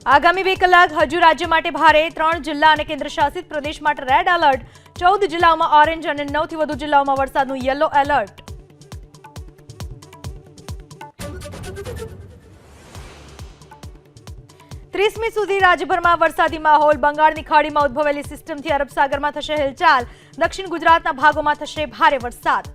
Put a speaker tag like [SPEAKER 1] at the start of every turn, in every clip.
[SPEAKER 1] આગામી 2 કલાક હજુ રાજ્ય માટે ભારે 3 જિલ્લા અને કેન્દ્રશાસિત પ્રદેશ માટે રેડ એલર્ટ 14 જિલ્લાઓમાં ઓરેન્જ અને 9 થી વધુ જિલ્લાઓમાં વરસાદનું યલો એલર્ટ 30મી સુધી રાજ્યભરમાં વરસાદી માહોલ બંગાળની ખાડીમાં ઉદ્ભવેલી સિસ્ટમથી અરબ સાગરમાં થશે હિલચાલ દક્ષિણ ગુજરાતના ભાગોમાં થશે ભારે વરસાદ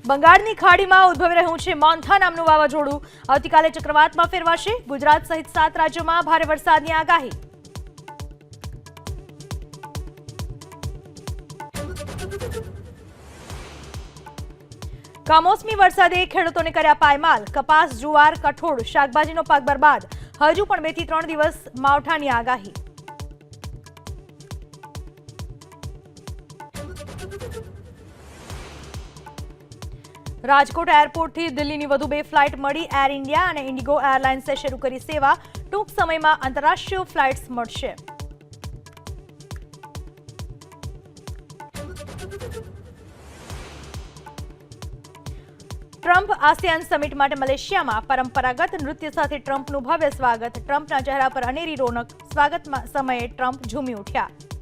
[SPEAKER 1] બંગાળની ખાડીમાં ઉદ્ભવી રહ્યું છે મોન્થા નામનું વાવાઝોડું આવતીકાલે ચક્રવાતમાં ફેરવાશે ગુજરાત સહિત 7 રાજ્યોમાં ભારે વરસાદની આગાહી કમોસમી વરસાદે ખેડૂતોને કર્યા પાયમાલ કપાસ જુવાર કઠોળ શાકભાજીનો પાક બરબાદ હજુ પણ 2 થી 3 દિવસ માવઠાની આગાહી રાજકોટ એરપોર્ટથી દિલ્હીની વધુ 2 ફ્લાઇટ મળી એર ઇન્ડિયા અને ઇન્ડિગો એરલાઇન્સે શરૂ કરી સેવા ટૂંક સમયમાં આંતરરાષ્ટ્રીય ફ્લાઇટ્સ મળશે ટ્રમ્પ આસિયાન સમિટ માટે મલેશિયામાં પરંપરાગત નૃત્ય સાથે ટ્રમ્પનું ભવ્ય સ્વાગત ટ્રમ્પના ચહેરા પર અનેરી રોનક સ્વાગત સમયે ટ્રમ્પ ઝૂમી ઉઠ્યા